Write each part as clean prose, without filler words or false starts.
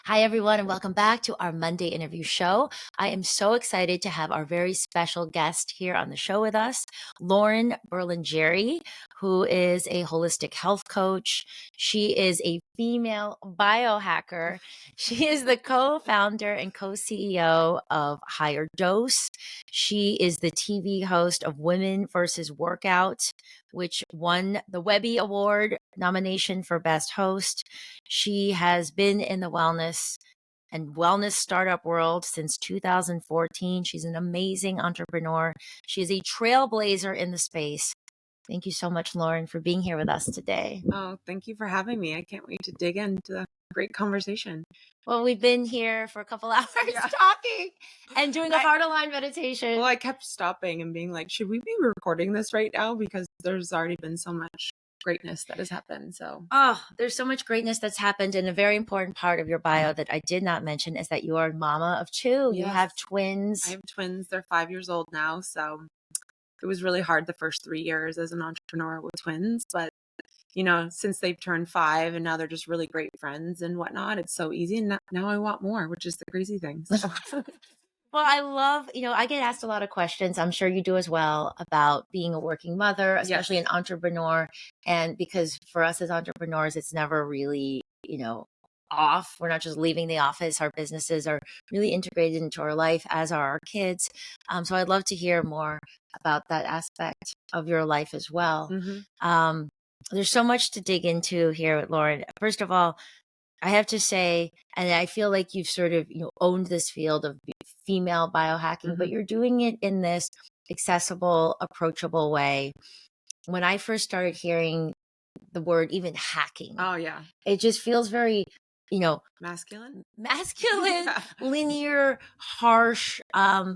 Hi, everyone, and welcome back to our Monday interview show. I am so excited to have our very special guest here on the show with us, Lauren Berlingeri, who is a holistic health coach. She is a female biohacker. She is the co-founder and co-CEO of HigherDOSE. She is the TV host of Women versus Workout, which won the Webby Award nomination for Best Host. She has been in the wellness startup world since 2014. She's an amazing entrepreneur. She is a trailblazer in the space. Thank you so much, Lauren, for being here with us today. Oh, thank you for having me. I can't wait to dig into the great conversation. Well, we've been here for a couple hours talking and doing a heart-aligned meditation. Well, I kept stopping and being like, should we be recording this right now? Because there's already been so much greatness that has happened. There's so much greatness that's happened. And a very important part of your bio that I did not mention is that you are a mama of two. Yes. You have twins. I have twins. They're 5 years old now. So it was really hard the first 3 years as an entrepreneur with twins. But, since they've turned 5 and now they're just really great friends and whatnot, it's so easy. And now I want more, which is the crazy thing. So. Well, I love, I get asked a lot of questions. I'm sure you do as well about being a working mother, especially Yes. an entrepreneur. And because for us as entrepreneurs, it's never really, off. We're not just leaving the office. Our businesses are really integrated into our life, as are our kids. So I'd love to hear more about that aspect of your life as well. Mm-hmm. There's so much to dig into here with Lauren. First of all, I have to say, and I feel like you've sort of owned this field of female biohacking, but you're doing it in this accessible, approachable way. When I first started hearing the word even hacking, Oh yeah, it just feels very, masculine, yeah. Linear, harsh. I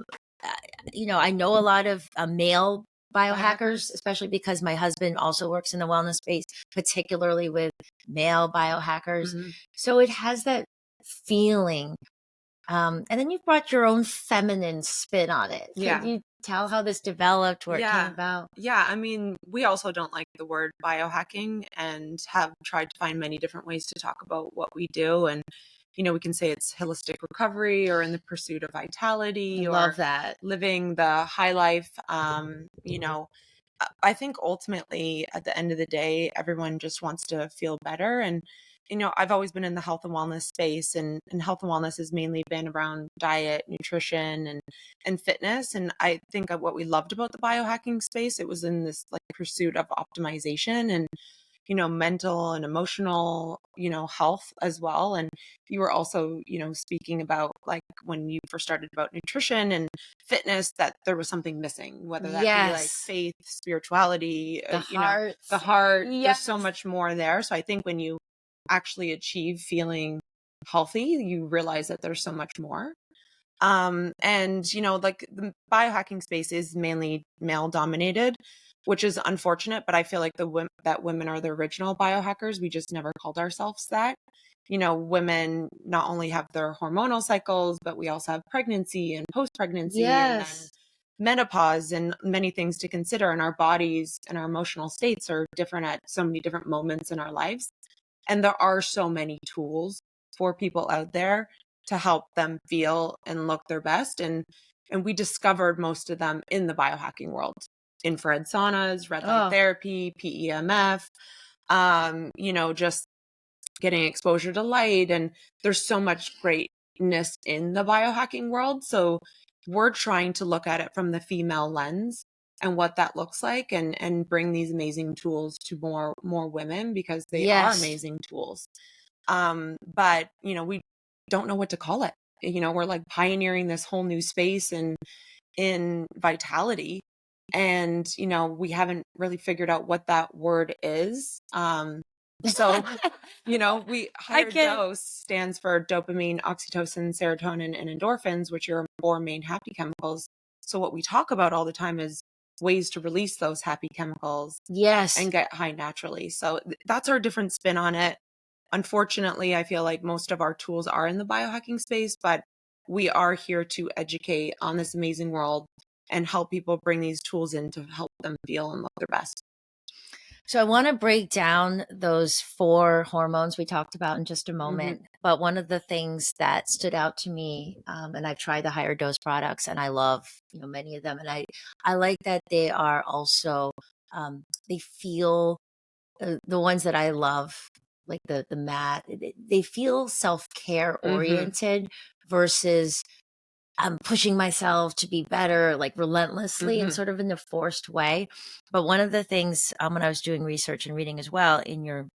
know a lot of male biohackers, especially because my husband also works in the wellness space, particularly with male biohackers. Mm-hmm. So it has that feeling. And then you've brought your own feminine spin on it. Can you tell how this developed, where it came about? Yeah. I mean, we also don't like the word biohacking and have tried to find many different ways to talk about what we do. And, we can say it's holistic recovery or in the pursuit of vitality Love that. living the high life. I think ultimately at the end of the day, everyone just wants to feel better. And, I've always been in the health and wellness space, and health and wellness has mainly been around diet, nutrition, and fitness. And I think what we loved about the biohacking space, it was in this like pursuit of optimization and, mental and emotional, health as well. And you were also, speaking about like when you first started about nutrition and fitness, that there was something missing, whether that be like faith, spirituality, the heart. Yes. There's so much more there. So I think when you actually achieve feeling healthy, you realize that there's so much more. Like the biohacking space is mainly male dominated, which is unfortunate, but I feel like that women are the original biohackers. We just never called ourselves that. Women not only have their hormonal cycles, but we also have pregnancy and post-pregnancy and then menopause and many things to consider. And our bodies and our emotional states are different at so many different moments in our lives. And there are so many tools for people out there to help them feel and look their best. And we discovered most of them in the biohacking world. Infrared saunas, red light therapy, PEMF, just getting exposure to light. And there's so much greatness in the biohacking world. So we're trying to look at it from the female lens and what that looks like, and bring these amazing tools to more women, because they are amazing tools. But we don't know what to call it. We're like pioneering this whole new space in vitality. And, we haven't really figured out what that word is. So, HigherDOSE stands for dopamine, oxytocin, serotonin, and endorphins, which are 4 main happy chemicals. So what we talk about all the time is ways to release those happy chemicals. And get high naturally. So that's our different spin on it. Unfortunately, I feel like most of our tools are in the biohacking space, but we are here to educate on this amazing world and help people bring these tools in to help them feel and look their best. So I want to break down those 4 hormones we talked about in just a moment. But one of the things that stood out to me, and I've tried the HigherDOSE products, and I love many of them, and I like that they are also they feel the ones that I love, like the mat. They feel self-care oriented versus I'm pushing myself to be better, like relentlessly and sort of in a forced way. But one of the things when I was doing research and reading as well in your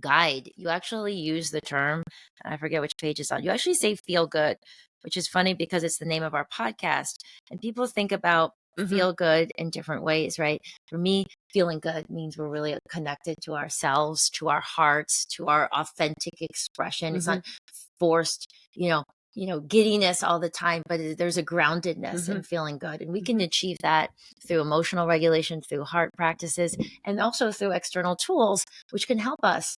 guide, you actually use the term, and I forget which page it's on. You actually say feel good, which is funny because it's the name of our podcast. And people think about feel good in different ways, right? For me, feeling good means we're really connected to ourselves, to our hearts, to our authentic expression. It's not forced, giddiness all the time, but there's a groundedness in feeling good. And we can achieve that through emotional regulation, through heart practices, and also through external tools, which can help us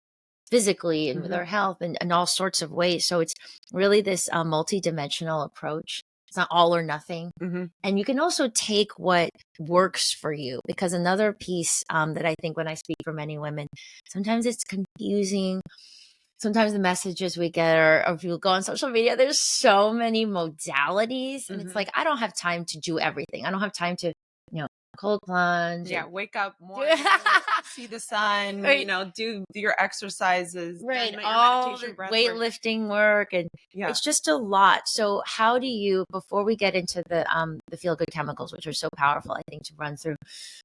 physically and with our health and all sorts of ways. So it's really this multi-dimensional approach. It's not all or nothing. And you can also take what works for you, because another piece that I think when I speak for many women, sometimes it's confusing. Sometimes the messages we get are, or if you go on social media, there's so many modalities. And it's like, I don't have time to do everything. I don't have time to, cold plunge. Yeah, wake up morning, see the sun, Right. do your exercises, Right. then your All meditation, the breath work. weightlifting work. And Yeah. it's just a lot. So how do you, before we get into the feel-good chemicals, which are so powerful, I think, to run through,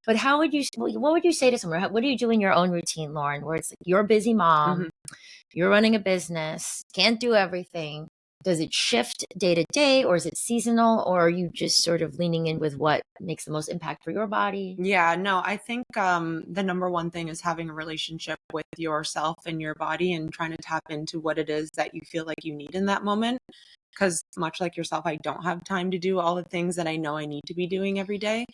but what would you say to someone? What do you do in your own routine, Lauren, where it's like you're a busy mom, you're running a business, can't do everything. Does it shift day to day, or is it seasonal, or are you just sort of leaning in with what makes the most impact for your body? Yeah, no, I think the number one thing is having a relationship with yourself and your body and trying to tap into what it is that you feel like you need in that moment. Because much like yourself, I don't have time to do all the things that I know I need to be doing every day.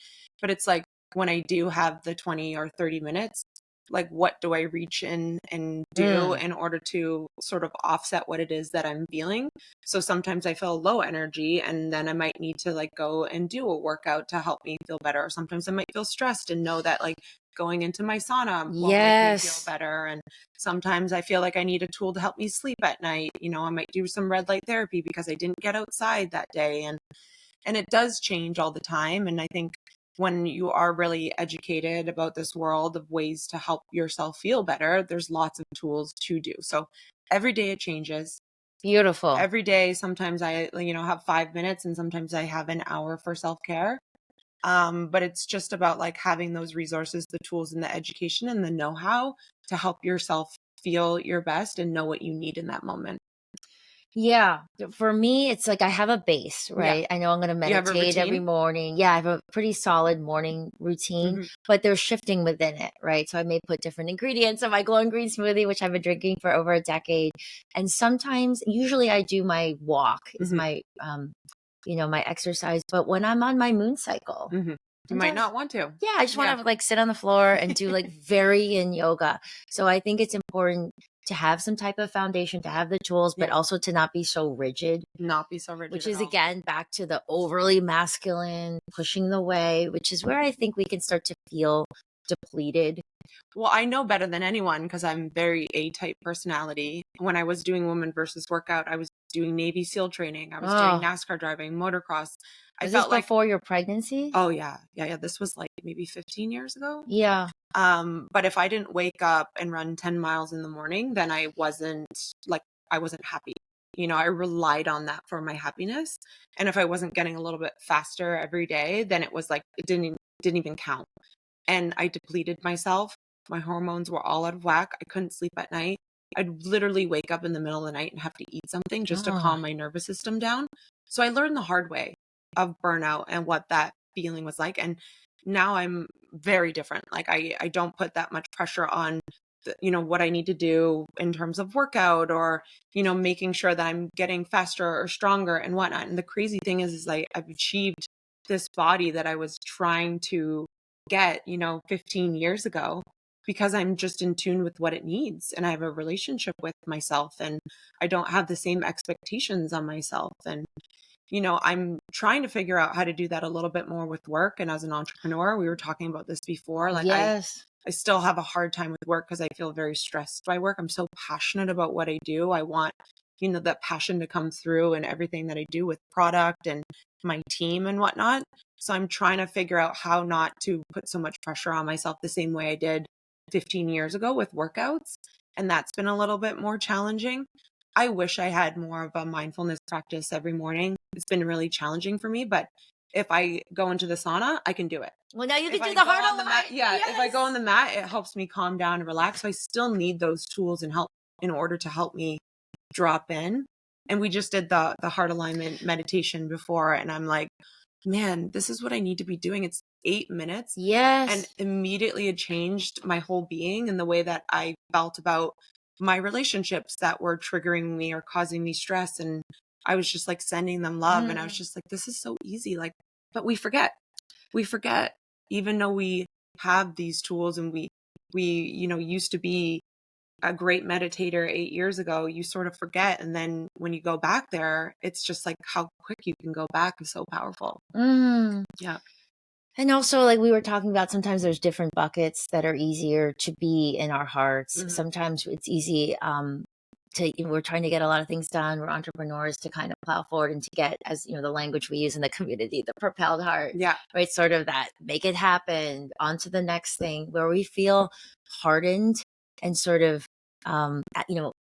But it's like when I do have the 20 or 30 minutes, like what do I reach in and do in order to sort of offset what it is that I'm feeling? So sometimes I feel low energy and then I might need to like go and do a workout to help me feel better. Or sometimes I might feel stressed and know that like going into my sauna will make me feel better. And sometimes I feel like I need a tool to help me sleep at night. I might do some red light therapy because I didn't get outside that day. And it does change all the time. And I think when you are really educated about this world of ways to help yourself feel better, there's lots of tools to do. So every day it changes. Beautiful. Every day, sometimes I, have 5 minutes and sometimes I have an hour for self-care. But it's just about like having those resources, the tools and the education and the know-how to help yourself feel your best and know what you need in that moment. Yeah. For me, it's like I have a base, Yeah. right? I know I'm going to You have a meditate every routine? morning. Yeah, I have a pretty solid morning routine, but there's shifting within it, right? So I may put different ingredients in my glowing green smoothie, which I've been drinking for over a decade. And sometimes, usually I do my walk is my, my exercise. But when I'm on my moon cycle, You might sometimes, not want to. yeah, I just want to like sit on the floor and do like very yin yoga. So I think it's important to have some type of foundation, to have the tools, but also to not be so rigid. Not be so rigid. Which at is all. again back to the overly masculine, pushing the way, which is where I think we can start to feel depleted. Well, I know better than anyone because I'm very A-type personality. When I was doing woman versus workout, I was doing Navy SEAL training. I was doing NASCAR driving, motocross. Was this before your pregnancy? Oh yeah. Yeah. This was like maybe 15 years ago. Yeah. But if I didn't wake up and run 10 miles in the morning, then I wasn't happy. I relied on that for my happiness. And if I wasn't getting a little bit faster every day, then it was like, it didn't even count. And I depleted myself. My hormones were all out of whack. I couldn't sleep at night. I'd literally wake up in the middle of the night and have to eat something just to calm my nervous system down. So I learned the hard way of burnout and what that feeling was like. And now I'm very different. Like I don't put that much pressure on what I need to do in terms of workout or, making sure that I'm getting faster or stronger and whatnot. And the crazy thing is I've achieved this body that I was trying to get, 15 years ago because I'm just in tune with what it needs and I have a relationship with myself and I don't have the same expectations on myself. And I'm trying to figure out how to do that a little bit more with work and as an entrepreneur. We were talking about this before. Like yes. I still have a hard time with work because I feel very stressed by work. I'm so passionate about what I do. I want, that passion to come through in everything that I do with product and my team and whatnot. So I'm trying to figure out how not to put so much pressure on myself the same way I did 15 years ago with workouts. And that's been a little bit more challenging. I wish I had more of a mindfulness practice every morning. It's been really challenging for me, but if I go into the sauna, I can do it. Well, now you can If do I the go heart on the mat, alignment. if I go on Yes. the mat, it helps me calm down and relax. So I still need those tools and help in order to help me drop in. And we just did the heart alignment meditation before, and I'm like, man, this is what I need to be doing. It's 8 minutes. Yes. And immediately it changed my whole being and the way that I felt about my relationships that were triggering me or causing me stress. And I was just like sending them love. And I was just like, this is so easy. Like, but we forget, even though we have these tools and we, used to be a great meditator 8 years ago, you sort of forget. And then when you go back there, it's just like how quick you can go back is so powerful. Yeah. And also, like we were talking about, sometimes there's different buckets that are easier to be in our hearts. Mhm. Sometimes it's easy we're trying to get a lot of things done. We're entrepreneurs to kind of plow forward and to get, as the language we use in the community, the propelled heart. Yeah. Right. Sort of that make it happen, on to the next thing, where we feel hardened and sort of,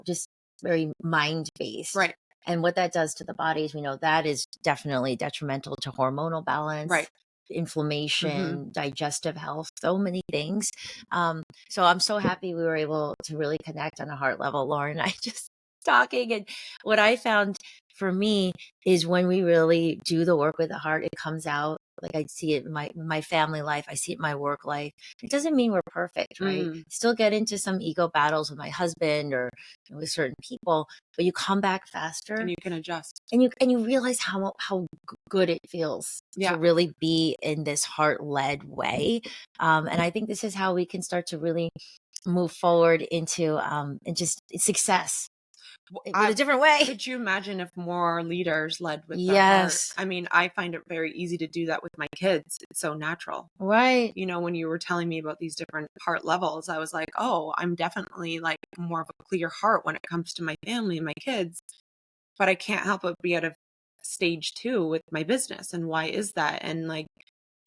just very mind based. Right. And what that does to the body is, we know that is definitely detrimental to hormonal balance. Right. Inflammation, digestive health, so many things. So I'm so happy we were able to really connect on a heart level, Lauren and I, just talking. And what I found for me is when we really do the work with the heart, it comes out. Like I see it in my family life, I see it in my work life. It doesn't mean we're perfect, right? Still get into some ego battles with my husband or with certain people, but you come back faster And you can adjust. and you realize how good it feels to really be in this heart-led way. And I think this is how we can start to really move forward into and just success with a different way. Could you imagine if more leaders led with their heart? Yes. I mean, I find it very easy to do that with my kids. It's so natural. Right. When you were telling me about these different heart levels, I was like, oh, I'm definitely like more of a clear heart when it comes to my family and my kids. But I can't help but be at a stage 2 with my business. And why is that? And like,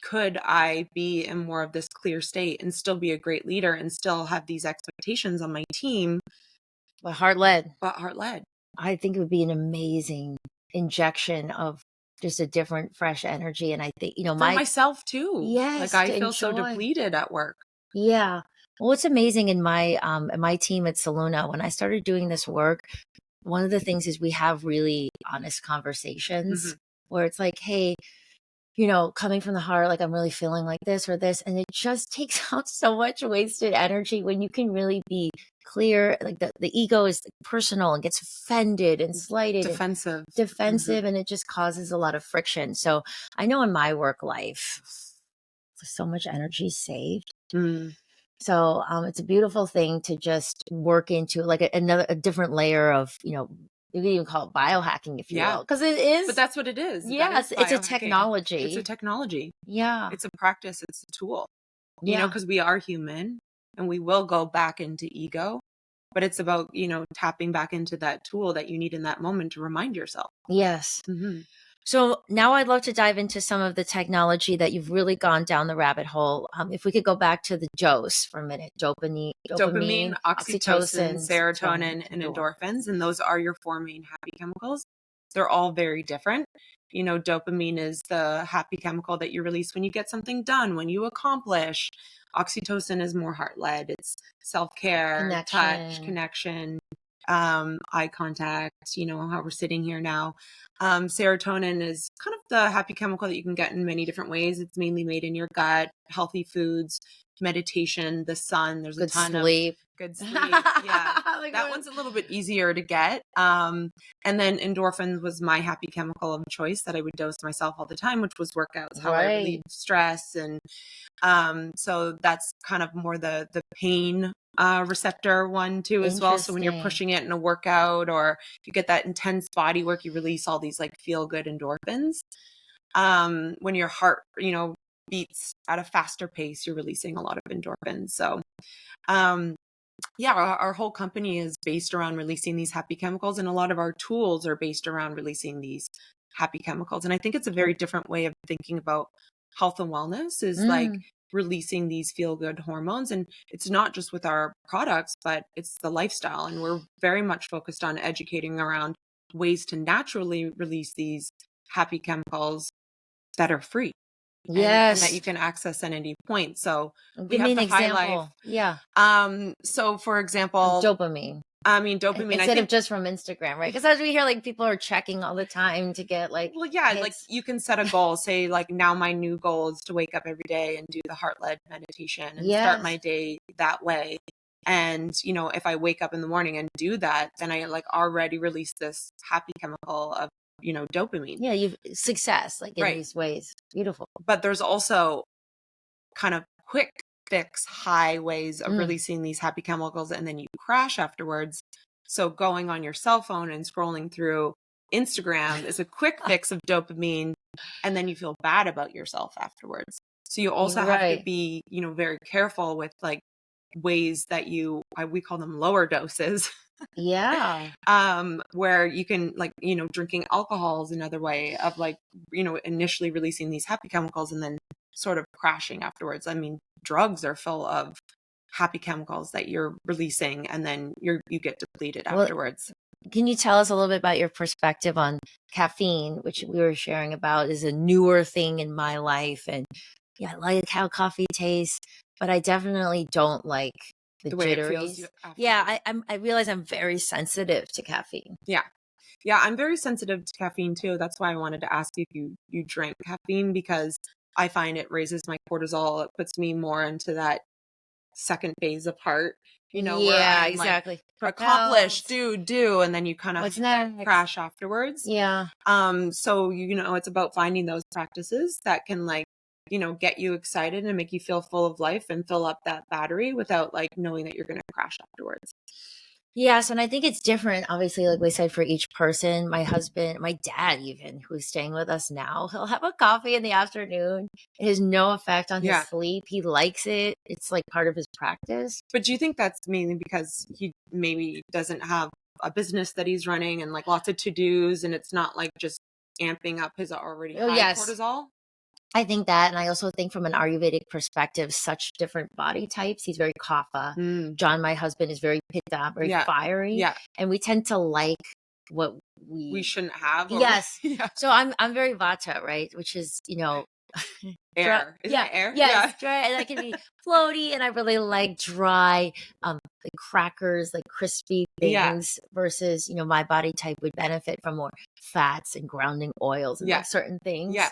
could I be in more of this clear state and still be a great leader and still have these expectations on my team? But heart-led. I think it would be an amazing injection of just a different, fresh energy. And I think, for myself too. Yes. Like I feel so depleted at work. Yeah. Well, what's amazing in my team at Saluna, when I started doing this work, one of the things is we have really honest conversations where it's like, hey, coming from the heart, like I'm really feeling like this or this. And it just takes out so much wasted energy when you can really be clear. Like the ego is personal and gets offended and slighted, defensive. And it just causes a lot of friction. So I know in my work life, so much energy saved. So it's a beautiful thing to just work into, like a different layer of, you can even call it biohacking, if you will, because it is. But that's what it is. Yes, it's a technology. It's a technology. Yeah. It's a practice. It's a tool. Because we are human and we will go back into ego. But it's about, tapping back into that tool that you need in that moment to remind yourself. Yes. So now I'd love to dive into some of the technology that you've really gone down the rabbit hole. If we could go back to the dose for a minute, dopamine, oxytocin, serotonin, and endorphins. And those are your 4 main happy chemicals. They're all very different. Dopamine is the happy chemical that you release when you get something done, when you accomplish. Oxytocin is more heart-led. It's self-care, touch, connection, eye contact, how we're sitting here now. Serotonin is kind of the happy chemical that you can get in many different ways. It's mainly made in your gut, healthy foods, meditation, the sun. There's a ton of good sleep. Yeah. That one's a little bit easier to get. And then endorphins was my happy chemical of choice that I would dose myself all the time, which was workouts, how I relieve stress. And so that's kind of more the pain receptor one too as well. So when you're pushing it in a workout or you get that intense body work, you release all these like feel good endorphins. When your heart, beats at a faster pace. You're releasing a lot of endorphins. So, um, yeah, our whole company is based around releasing these happy chemicals, and a lot of our tools are based around releasing these happy chemicals. And I think it's a very different way of thinking about health and wellness, is like releasing these feel good hormones. And it's not just with our products, but it's the lifestyle. And we're very much focused on educating around ways to naturally release these happy chemicals that are free. And that you Yes. can access at any point. So we Give me have an the high life. example. Yeah. So for Of example, dopamine. I mean, dopamine, I Instead of think, just from Instagram, right? Because as we hear, like, people are checking all the time to get like well, yeah, like hits. you can set a goal, say like, now my new goal is to wake up every day and do the heart-led meditation and start my Yes. day that way. And, you know, if I wake up in the morning and do that, then I like already release this happy chemical of, you know, dopamine. Yeah, you've success like in Right. these ways. Beautiful. But there's also kind of quick fix high ways of releasing these happy chemicals, and then you crash afterwards. So going on your cell phone and scrolling through Instagram is a quick fix of dopamine, and then you feel bad about yourself afterwards. So you also have to Right. be, you know, very careful with like ways that we call them lower doses, Yeah. where you can, like, you know, drinking alcohol is another way of like, you know, initially releasing these happy chemicals and then sort of crashing afterwards. I mean, drugs are full of happy chemicals that you're releasing, and then you get depleted Well, afterwards. can you tell us a little bit about your perspective on caffeine, which we were sharing about is a newer thing in my life? And yeah, I like how coffee tastes, but I definitely don't like the The way it feels jitteries. Yeah, afterwards. I realize I'm very sensitive to caffeine. Yeah. Yeah, I'm very sensitive to caffeine too. That's why I wanted to ask you if you drank caffeine, because I find it raises my cortisol. It puts me more into that second phase of heart, you know, where Yeah, I'm like, exactly. accomplish, Propelled. do, and then you kind of What's next? crash afterwards. Yeah. So you know, it's about finding those practices that can, like, you know, get you excited and make you feel full of life and fill up that battery without like knowing that you're going to crash afterwards. Yes, and I think it's different, obviously, like we said, for each person. My husband, my dad, even who's staying with us now, he'll have a coffee in the afternoon. It has no effect on his Yeah. sleep. He likes it. It's like part of his practice. But do you think that's mainly because he maybe doesn't have a business that he's running and like lots of to-dos, and it's not like just amping up his already Oh, high yes. cortisol? I think that. And I also think from an Ayurvedic perspective, such different body types. He's very kapha. John, my husband, is very pitta, very Yeah. fiery. Yeah. And we tend to like what We shouldn't have. Yes. Yeah. So I'm very vata, right? Which is, you know, Air. Isn't it air? Yes, Yeah. dry, and I can be floaty, and I really like dry, like crackers, like crispy Yeah. things. Versus, you know, my body type would benefit from more fats and grounding oils and Yeah. those certain things. Yeah.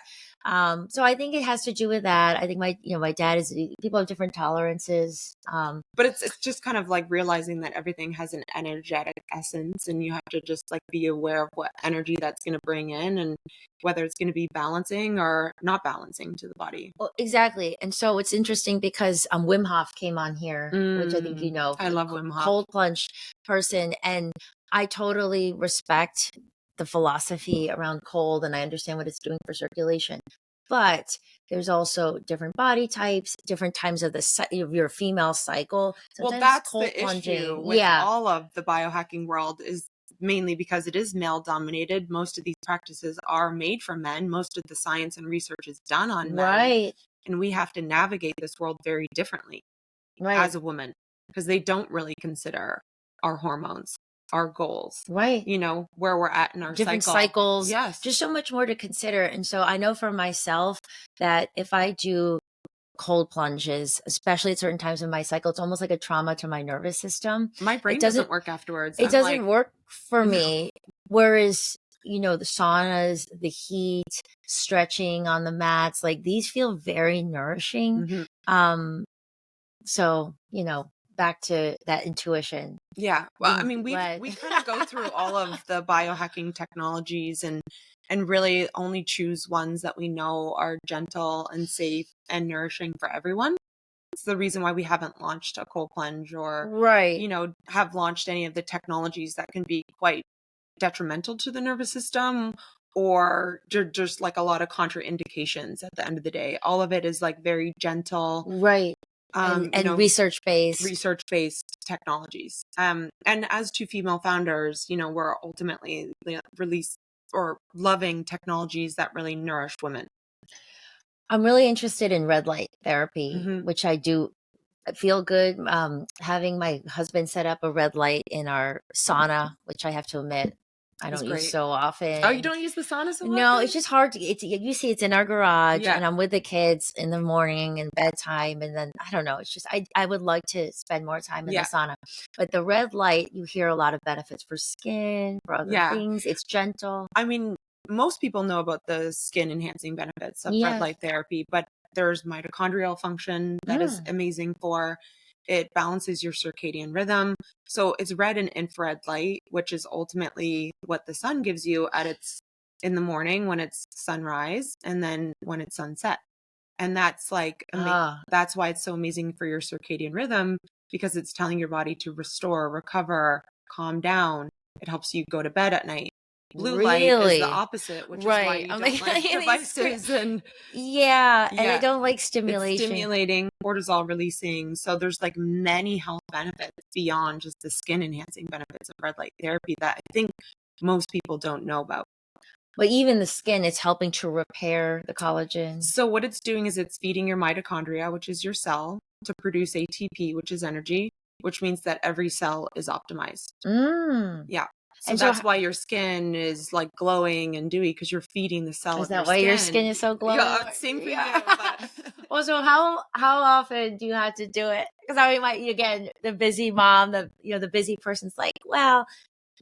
So I think it has to do with that. I think my dad is, people have different tolerances. But it's just kind of like realizing that everything has an energetic essence, and you have to just like be aware of what energy that's going to bring in, and whether it's going to be balancing or not balancing to the body. Well, exactly. And so it's interesting because Wim Hof came on here, which I think you know, I love Wim Hof. cold plunge person. And I totally respect the philosophy around cold, and I understand what it's doing for circulation. But there's also different body types, different times of of your female cycle. Well, Sometimes that's cold the plunging. issue with all of the biohacking world, is mainly because it is male dominated. Most of these practices are made for men. Most of the science and research is done on men. Right. And we have to navigate this world very differently Right. as a woman, because they don't really consider our hormones, our goals, Right. you know, where we're at in our different cycle. cycles. Yes. Just so much more to consider. And so I know for myself that if I do cold plunges, especially at certain times in my cycle, it's almost like a trauma to my nervous system. My brain doesn't work afterwards. It doesn't work for me. Whereas, you know, the saunas, the heat, stretching on the mats, like these feel very nourishing. So, you know, back to that intuition. Yeah. Well, I mean, we kind of go through all of the biohacking technologies and really only choose ones that we know are gentle and safe and nourishing for everyone. It's the reason why we haven't launched a cold plunge or, you know, have launched any of the technologies that can be quite detrimental to the nervous system, or just like a lot of contraindications at the end of the day. All of it is like very gentle, Right. And research-based. research-based technologies. And as two female founders, we're ultimately release or loving technologies that really nourish women. I'm really interested in red light therapy, Mhm. which I do feel good. Having my husband set up a red light in our sauna, which I have to admit I That's don't use great. so Oh, you often. don't use the sauna so No, often? it's just hard to, you see it's in our garage Yeah. and I'm with the kids in the morning and bedtime. And then I don't know, it's just, I would like to spend more time in the Yeah. sauna, but the red light, you hear a lot of benefits for skin, for other Yeah. things. It's gentle. I mean, most people know about the skin enhancing benefits of red Yes. light therapy, but there's mitochondrial function that is amazing for it. Balances your circadian rhythm. So it's red and infrared light, which is ultimately what the sun gives you in the morning when it's sunrise and then when it's sunset. And that's like Ah, that's why it's so amazing for your circadian rhythm, because it's telling your body to restore, recover, calm down. It helps you go to bed at night. Blue light is the really? opposite, which is why Right. you I don't like mean, devices. And yeah. And I yeah, don't like it's stimulation. stimulating, cortisol releasing. So there's like many health benefits beyond just the skin enhancing benefits of red light therapy that I think most people don't know about. But even the skin, it's helping to repair the collagen. So what it's doing is it's feeding your mitochondria, which is your cell, to produce ATP, which is energy, which means that every cell is optimized. Mm. Yeah. So And so, that's why your skin is like glowing and dewy, because you're feeding the cell is of your that why your skin skin. is so glowing? Yeah, same for you. But Well, so how often do you have to do it? Because I mean, again, the busy mom, the busy person's like, well,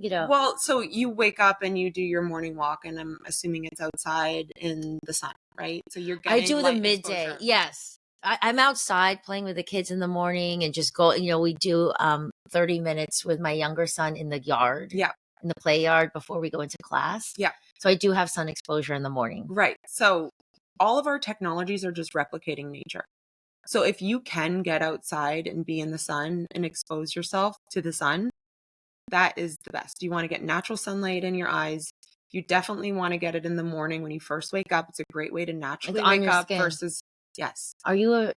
well, so you wake up and you do your morning walk, and I'm assuming it's outside in the sun, right? So you're I getting do the light midday. exposure. Yes. I'm outside playing with the kids in the morning and just go, we do 30 minutes with my younger son in the yard, Yeah. in the play yard before we go into class. Yeah. So I do have sun exposure in the morning. Right. So all of our technologies are just replicating nature. So if you can get outside and be in the sun and expose yourself to the sun, that is the best. You want to get natural sunlight in your eyes. You definitely want to get it in the morning when you first wake up. It's a great way to Like naturally on wake your up skin. versus, yes. Are you a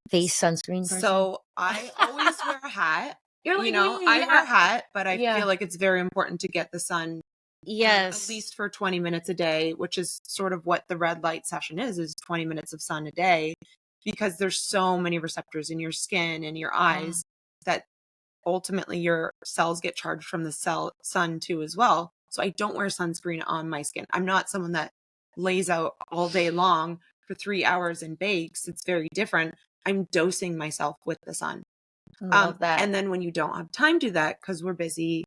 face sunscreen person? So I always wear a hat. You're like me, I wear yeah. a hat, but I Yeah. feel like it's very important to get the sun at Yes. least for 20 minutes a day, which is sort of what the red light session is 20 minutes of sun a day, because there's so many receptors in your skin and your eyes that ultimately your cells get charged from the sun too as well. So I don't wear sunscreen on my skin. I'm not someone that lays out all day long for 3 hours and bakes. It's very different. I'm dosing myself with the sun. Love that. And then when you don't have time to do that, because we're busy,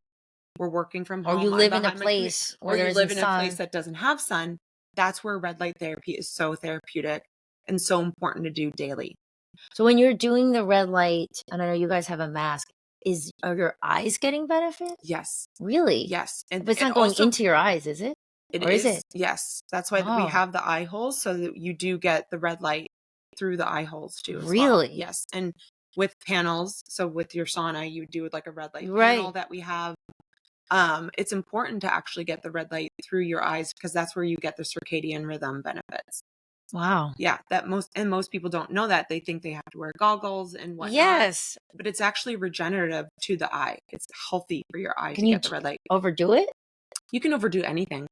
we're working from Or home, you I'm live in a behind my computer, place or where there you live isn't in a place sun. that doesn't have sun, that's where red light therapy is so therapeutic and so important to do daily. So when you're doing the red light, and I know you guys have a mask, are your eyes getting benefit? Yes. Really? Yes. And But it's it not going also, into your eyes, is it? it Or is is, it? yes. That's why we Oh, have the eye holes, so that you do get the red light through the eye holes too as well. really? Yes. And with panels, so with your sauna, you do like a red light panel Right. that we have. It's important to actually get the red light through your eyes, because that's where you get the circadian rhythm benefits. Wow. Yeah, most people don't know that. They think they have to wear goggles and whatnot. Yes. But it's actually regenerative to the eye. It's healthy for your eye Can to you get the red light. overdo it? You can overdo anything.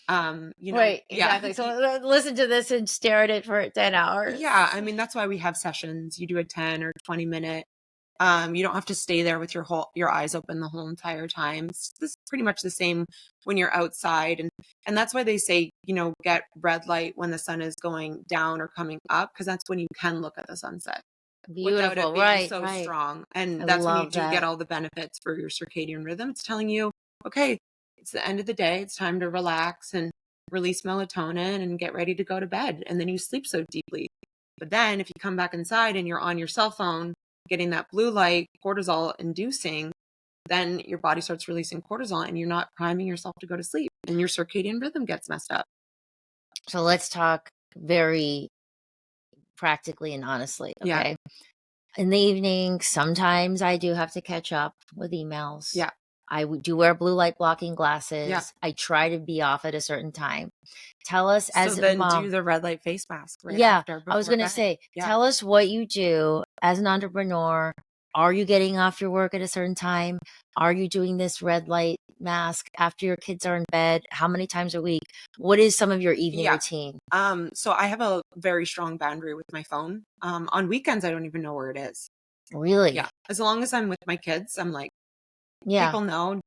Right, Yeah. exactly. So listen to this and stare at it for 10 hours. Yeah, I mean, that's why we have sessions. You do a 10 or 20 minute. You don't have to stay there with your eyes open the whole entire time. It's pretty much the same when you're outside, and that's why they say, get red light when the sun is going down or coming up, because that's when you can look at the sunset without it Beautiful. being Right, so right. strong. And I that's when you love do get that. all the benefits for your circadian rhythm. It's telling you, okay, it's the end of the day. It's time to relax and release melatonin and get ready to go to bed. And then you sleep so deeply. But then if you come back inside and you're on your cell phone, getting that blue light, cortisol inducing, then your body starts releasing cortisol and you're not priming yourself to go to sleep and your circadian rhythm gets messed up. So let's talk very practically and honestly, Yeah. okay? In the evening, sometimes I do have to catch up with emails. Yeah. I do wear blue light blocking Yeah. glasses. I try to be off at a certain time. Tell us So as then mom. do the red light face mask right Yeah, after I was before going to bed. say, Yeah. tell us what you do as an entrepreneur. Are you getting off your work at a certain time? Are you doing this red light mask after your kids are in bed? How many times a week? What is some of your evening Yeah. routine? So I have a very strong boundary with my phone. On weekends, I don't even know where it is. Really? Yeah. As long as I'm with my kids, I'm like, Yeah. people know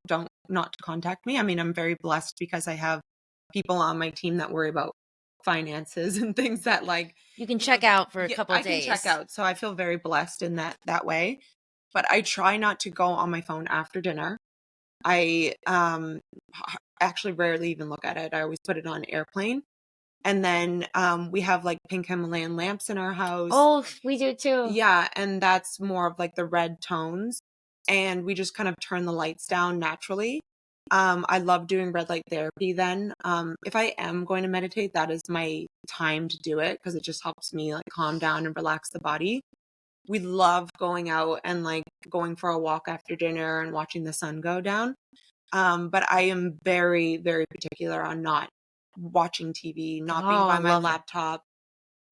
not to contact me. I mean, I'm very blessed because I have people on my team that worry about finances and things that like You can check out for a yeah, couple I of can days. check out. So I feel very blessed in that way. But I try not to go on my phone after dinner. I actually rarely even look at it. I always put it on airplane. And then we have like pink Himalayan lamps in our house. Oh, we do too. Yeah, and that's more of like the red tones. And we just kind of turn the lights down naturally. I love doing red light therapy then. If I am going to meditate, that is my time to do it because it just helps me like calm down and relax the body. We love going out and like going for a walk after dinner and watching the sun go down. But I am very, very particular on not watching TV, not being Oh, I by my love that. laptop.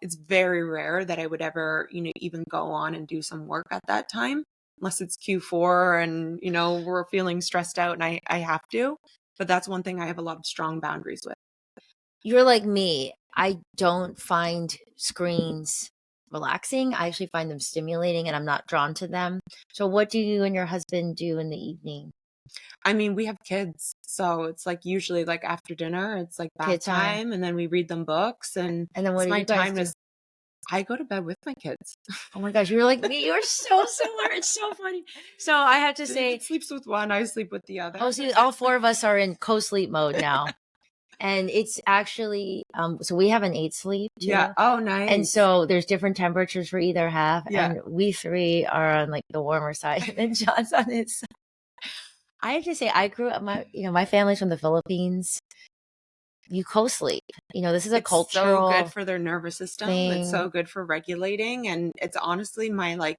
It's very rare that I would ever, even go on and do some work at that time, unless it's Q4 and, we're feeling stressed out and I have to. But that's one thing I have a lot of strong boundaries with. You're like me. I don't find screens relaxing. I actually find them stimulating and I'm not drawn to them. So what do you and your husband do in the evening? I mean, we have kids, so it's like usually like after dinner, it's like bath Kid time. time, and then we read them books, and And then what it's do my you guys time do? to. I go to bed with my kids. Oh my gosh, you're like me. You're so similar. It's so funny. So I have to say, David sleeps with one, I sleep with the other. oh, see, all four of us are in co-sleep mode now. And it's actually, so we have an 8 sleep too. Yeah. Oh, And nice. so there's different temperatures for either half. Yeah. And we three are on like the warmer side and John's on his side. I have to say, I grew up, my family's from the Philippines. You co-sleep. This is a It's so cultural good for their nervous system. It's so thing. good for regulating, and it's honestly my like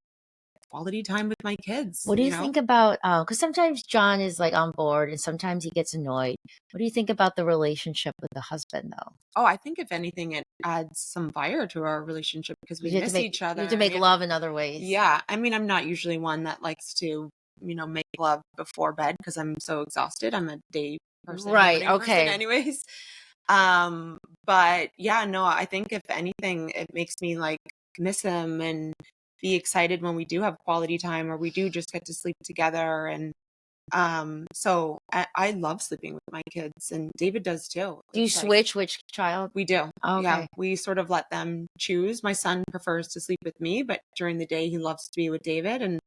quality time with my kids. What do you think about, because sometimes John is like on board and sometimes he gets annoyed. What do you think about the relationship with the husband though? Oh, I think if anything, it adds some fire to our relationship because we You have to miss make, each other. you have to and make we have love in other ways. Yeah. I mean, I'm not usually one that likes to, make love before bed because I'm so exhausted. I'm a day person, Right. morning person, Okay. anyways. Um, but yeah, no, I think if anything, it makes me like miss him and be excited when we do have quality time or we do just get to sleep together. And so I love sleeping with my kids, and David does too. Do you It's like switch which child? we do. Oh, Yeah, okay. we sort of let them choose. My son prefers to sleep with me, but during the day he loves to be with David, and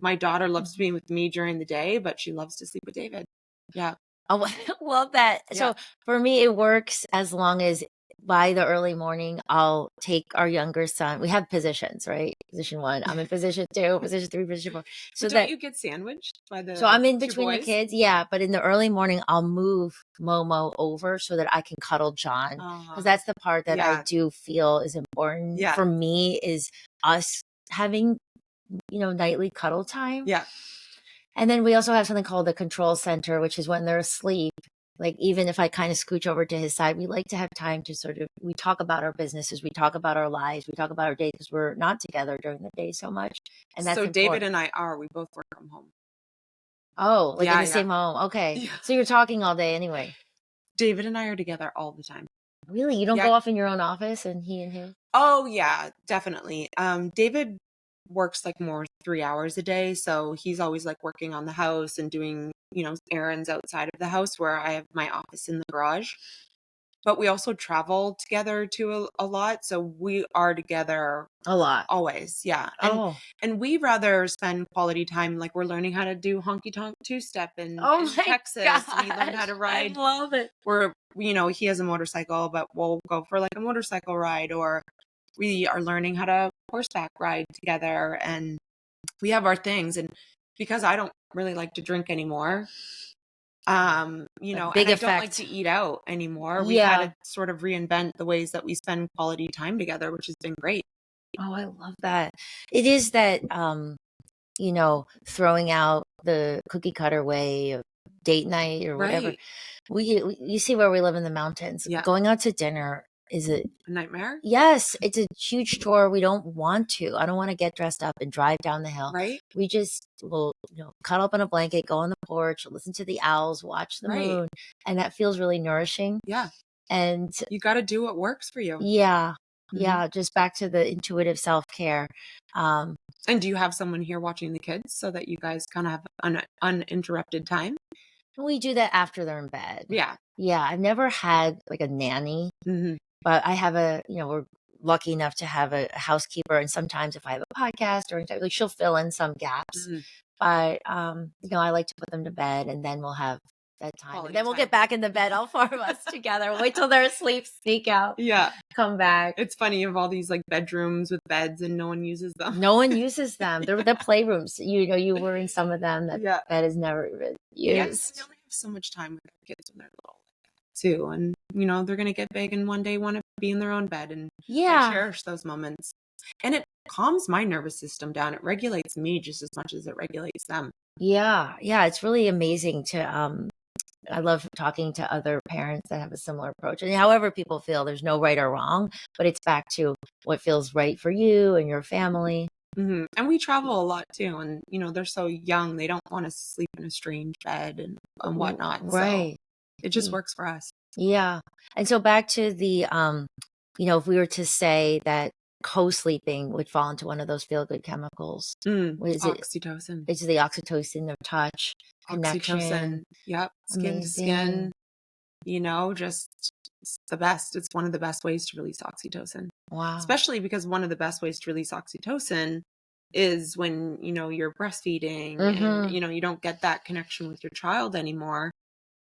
my daughter loves to be with me during the day, but she loves to sleep with David. Yeah. Oh, I love that. Yeah. So for me, it works as long as by the early morning, I'll take our younger son. We have positions, right? Position 1. I'm in position 2, position 3, position 4. So But don't that, you get sandwiched by so I'm in two between the boys? kids. Yeah. But in the early morning, I'll move Momo over so that I can cuddle John. Because that's the part that I Yeah. do feel is important Yeah. for me is us having, nightly cuddle time. Yeah. And then we also have something called the control center, which is when they're asleep. Like, even if I kind of scooch over to his side, we like to have time to we talk about our businesses, we talk about our lives, we talk about our day because we're not together during the day so much. And that's So David important. and we both work from home. Oh, like in Yeah, the yeah. same home. Okay. Yeah. So you're talking all day anyway. David and I are together all the time. Really? You don't Yeah. go off in your own office and he and him? Oh yeah, definitely. David works like more 3 hours a day, so he's always like working on the house and doing, errands outside of the house where I have my office in the garage. But we also travel together to a lot, so we are together A lot. always. Yeah. And Oh. and we rather spend quality time like we're learning how to do honky tonk two step in Oh my Texas. gosh. We learned how to ride. I love it. We're he has a motorcycle, but we'll go for like a motorcycle ride, or we are learning how to horseback ride together, and we have our things. And because I don't really like to drink anymore, Big and I don't like effect. to eat out anymore. We've Yeah. had to sort of reinvent the ways that we spend quality time together, which has been great. Oh, I love that. It is that throwing out the cookie cutter way of date night or whatever. Right. You see where we live in the mountains. Yeah. Going out to dinner is A nightmare? yes, it's a huge chore. We don't want to. I don't want to get dressed up and drive down the hill. Right. We just will, cuddle up in a blanket, go on the porch, listen to the owls, watch the Right. moon, and that feels really nourishing. Yeah. And You got to do what works for you. yeah, Mhm. yeah, just back to the intuitive self-care. And do you have someone here watching the kids so that you guys kind of have uninterrupted time? We do that after they're in bed. Yeah. Yeah, I've never had like a nanny, Mhm. but I have we're lucky enough to have a housekeeper. And sometimes if I have a podcast or anything, like she'll fill in some gaps. Mhm. But, I like to put them to bed and then we'll have that time. Quality And then we'll time. get back in the bed, all four of us together. Wait till they're asleep, sneak out, Yeah. come back. It's funny, you have all these like bedrooms with beds and no one uses them. No one uses them. They're the playrooms. You were in some of them that Yeah. bed is never been Yes, used. we only have so much time with our kids when they're little too. And, they're going to get big and one day want to be in their own bed. And I Yeah. cherish those moments. And it calms my nervous system down. It regulates me just as much as it regulates them. Yeah. Yeah. It's really amazing to, I love talking to other parents that have a similar approach. And however people feel, there's no right or wrong, but it's back to what feels right for you and your family. Mm-hmm. And we travel a lot too. And, they're so young. They don't want to sleep in a strange bed and whatnot. Right. So it just works for us. Yeah. And so back to the, if we were to say that co-sleeping would fall into one of those feel-good chemicals, what is it? Oxytocin. It's the oxytocin of touch, connection. Oxytocin. Yep. Skin to skin. Just it's the best. It's one of the best ways to release oxytocin. Wow. Especially because one of the best ways to release oxytocin is when, you're breastfeeding and, you don't get that connection with your child anymore.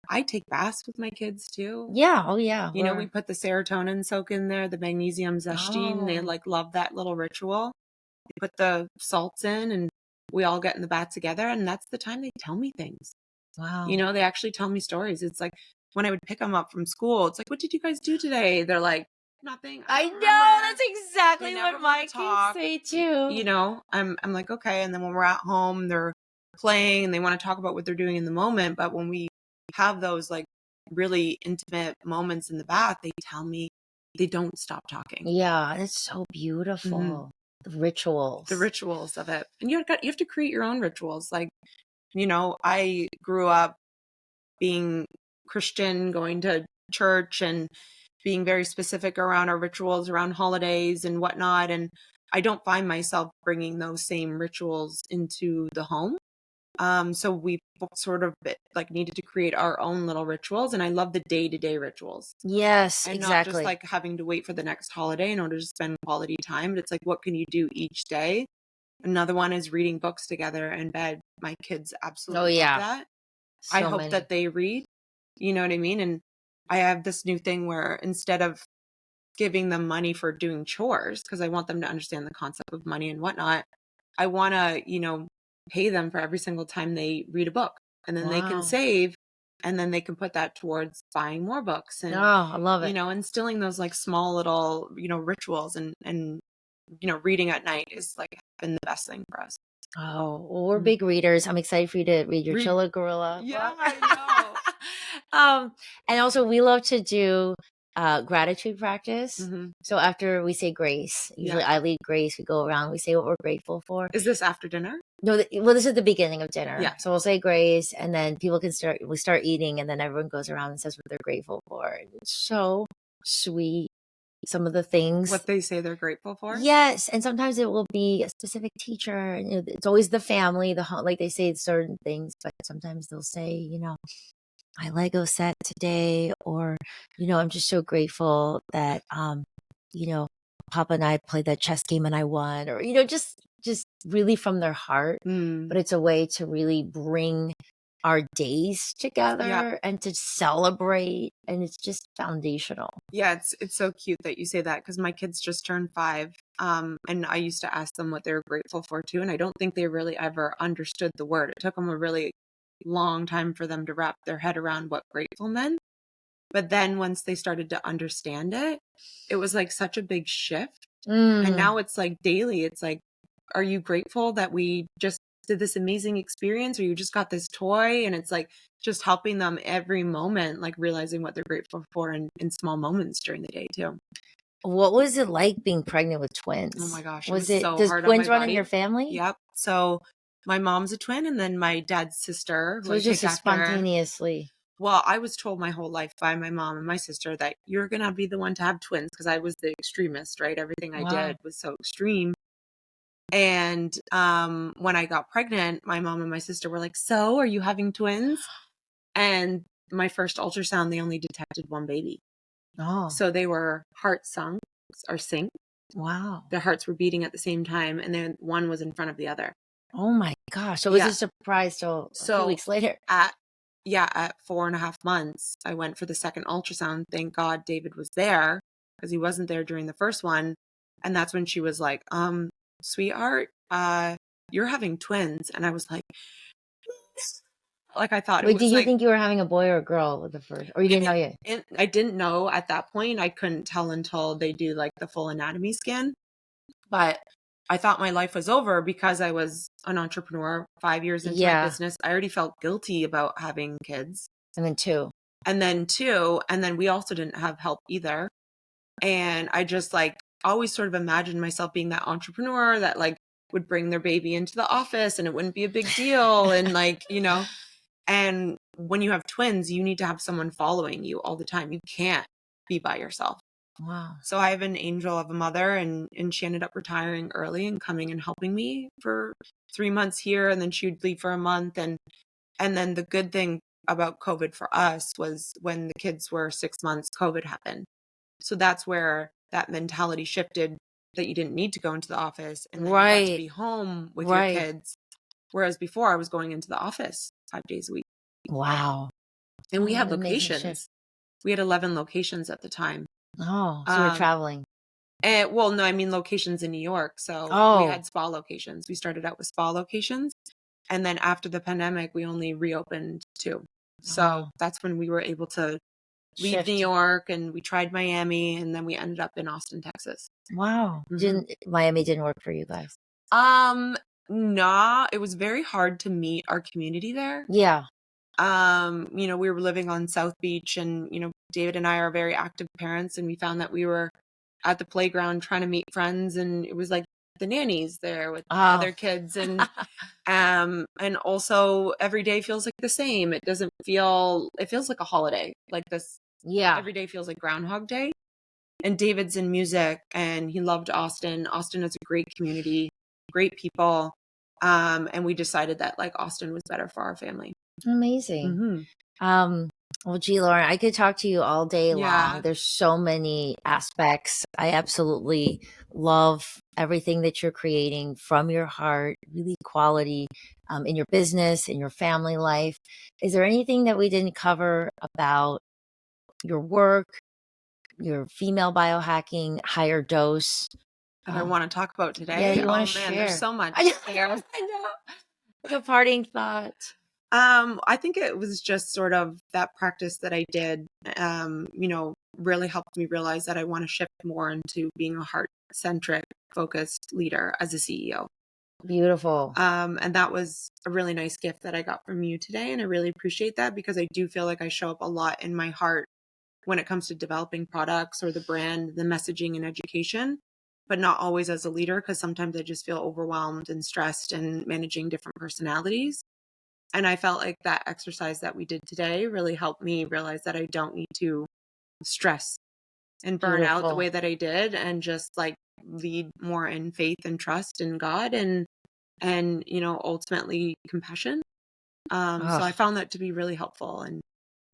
I take baths with my kids too. Yeah. Oh, yeah. We put the serotonin soak in there, the magnesium zeschine. They love that little ritual. We put the salts in and we all get in the bath together. And that's the time they tell me things. Wow. They actually tell me stories. It's like when I would pick them up from school, it's like, what did you guys do today? They're like, nothing. I know. That's exactly what my kids say too. I'm like, okay. And then when we're at home, they're playing and they want to talk about what they're doing in the moment. But when we have those like really intimate moments in the bath, they tell me they don't stop talking. Yeah. It's so beautiful. Mm-hmm. The rituals of it. And you have to create your own rituals. Like, I grew up being Christian, going to church and being very specific around our rituals around holidays and whatnot. And I don't find myself bringing those same rituals into the home. So we sort of needed to create our own little rituals. And I love the day-to-day rituals. Yes, and exactly. not just like having to wait for the next holiday in order to spend quality time. But it's like, what can you do each day? Another one is reading books together in bed. My kids absolutely love that. I hope that they read, you know what I mean? And I have this new thing where instead of giving them money for doing chores, because I want them to understand the concept of money and whatnot, I want to, pay them for every single time they read a book. And then they can save and then they can put that towards buying more books. And, I love it. Instilling those like small little, rituals and, reading at night is like been the best thing for us. Oh, well, we're big readers. I'm excited for you to read your Chilla Gorilla book. Yeah, I know. And also we love to do gratitude practice. Mm-hmm. So after we say grace, usually I lead grace, we go around, we say what we're grateful for. Is this after dinner? No, this is the beginning of dinner. Yeah. So we'll say grace and then people we start eating and then everyone goes around and says what they're grateful for. It's so sweet. Some of the things. What they say they're grateful for? Yes. And sometimes it will be a specific teacher. And it's always the family, like they say certain things, but sometimes they'll say, my Lego set today, or, I'm just so grateful that, Papa and I played that chess game and I won, or, just really from their heart. But it's a way to really bring our days together and to celebrate. And it's just foundational. Yeah, it's so cute that you say that because my kids just turned 5. And I used to ask them what they were grateful for too. And I don't think they really ever understood the word. It took them a really long time for them to wrap their head around what grateful meant. But then once they started to understand it, it was like such a big shift. And now it's like daily. It's like, are you grateful that we just did this amazing experience, or you just got this toy. And it's like just helping them every moment, like realizing what they're grateful for in small moments during the day too. What was it like being pregnant with twins? Oh my gosh, it Was was it, so does hard on my twins run in your body. family? Yep. So my mom's a twin, and then my dad's sister, So who it I was just take a after. spontaneously. Well, I was told my whole life by my mom and my sister that you're going to be the one to have twins, because I was the extremist, right? Everything I Wow. did was so extreme. And when I got pregnant, my mom and my sister were like, "So, are you having twins?" And my first ultrasound, they only detected one baby. Oh, So they were heart sunk or sync. wow. Their hearts were beating at the same time, and then one was in front of the other. Oh my gosh. So it was Yeah. a surprise till a few So weeks later. at 4.5 months, I went for the second ultrasound. Thank God David was there, because he wasn't there during the first one. And that's when she was like, sweetheart, you're having twins. And I was like I thought it Wait, did was you like, think you were having a boy or a girl with the first, or you didn't know yet? I didn't know at that point. I couldn't tell until they do like the full anatomy scan. But I thought my life was over because I was an entrepreneur 5 years into my business. I already felt guilty about having kids. And then two. And then we also didn't have help either. And I just like always sort of imagined myself being that entrepreneur that like would bring their baby into the office and it wouldn't be a big deal. And like, and when you have twins, you need to have someone following you all the time. You can't be by yourself. Wow. So I have an angel of a mother, and she ended up retiring early and coming and helping me for 3 months here. And then she would leave for a month. And then the good thing about COVID for us was when the kids were 6 months, COVID happened. So that's where that mentality shifted, that you didn't need to go into the office, and that you got to be home with your kids. Whereas before I was going into the office 5 days a week. Wow. And we had What an amazing shift. locations. We had 11 locations at the time. Oh, so you were traveling. Well, no, I mean locations in New York. So we had spa locations. We started out with spa locations. And then after the pandemic, we only reopened 2. So that's when we were able to leave New York, and we tried Miami, and then we ended up in Austin, Texas. Wow. Miami didn't work for you guys? Nah, it was very hard to meet our community there. Yeah. We were living on South Beach, and, David and I are very active parents, and we found that we were at the playground trying to meet friends, and it was like the nannies there with other kids, and and also every day feels like the same. It feels like a holiday, like this. Yeah. Every day feels like Groundhog Day. And David's in music, and he loved Austin. Austin is a great community, great people. And we decided that like Austin was better for our family. Amazing. Well, gee, Lauren, I could talk to you all day long. There's so many aspects. I absolutely love everything that you're creating from your heart, really quality in your business, in your family life. Is there anything that we didn't cover about your work, your female biohacking, HigherDOSE? That I want to talk about today? Yeah, you want to share? There's so much there. I know. The parting thought. I think it was just sort of that practice that I did, really helped me realize that I want to shift more into being a heart-centric, focused leader as a CEO. Beautiful. And that was a really nice gift that I got from you today. And I really appreciate that, because I do feel like I show up a lot in my heart when it comes to developing products or the brand, the messaging and education, but not always as a leader, because sometimes I just feel overwhelmed and stressed and managing different personalities. And I felt like that exercise that we did today really helped me realize that I don't need to stress and burn out the way that I did, and just like lead more in faith and trust in God, and ultimately compassion. So I found that to be really helpful. And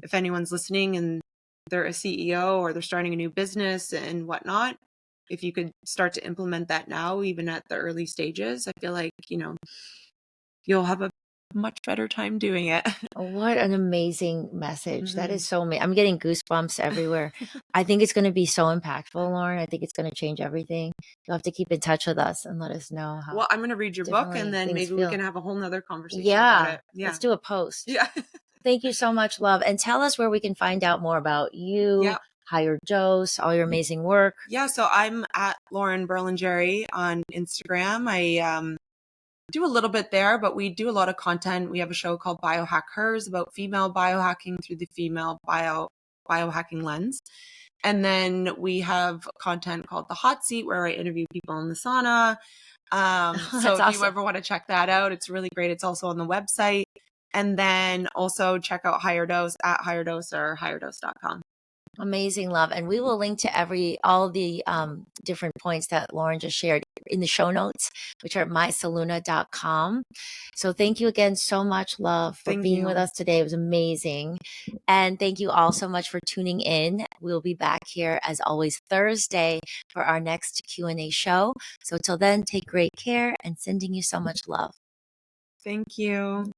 if anyone's listening and they're a CEO or they're starting a new business and whatnot, if you could start to implement that now, even at the early stages, I feel like, you'll have a much better time doing it. What an amazing message. That is so amazing. I'm getting goosebumps everywhere. I think it's going to be so impactful, Lauren. I think it's going to change everything. You'll have to keep in touch with us and let us know how. Well, I'm going to read your book, and then maybe we can have a whole nother conversation about about it. Yeah. Let's do a post. Yeah. Thank you so much, love. And tell us where we can find out more about you, HigherDOSE, all your amazing work. Yeah. So I'm at Lauren Berlingeri on Instagram. I do a little bit there, but we do a lot of content. We have a show called Biohack Hers about female biohacking through the female biohacking lens. And then we have content called The Hot Seat, where I interview people in the sauna. So if you ever want to check that out, it's really great. It's also on the website. And then also check out HigherDOSE at HigherDOSE or HigherDOSE.com. Amazing, love. And we will link to all the different points that Lauren just shared in the show notes, which are mysaluna.com. So thank you again so much, love, for being with us today. It was amazing. And thank you all so much for tuning in. We'll be back here as always Thursday for our next Q&A show. So till then, take great care and sending you so much love. Thank you.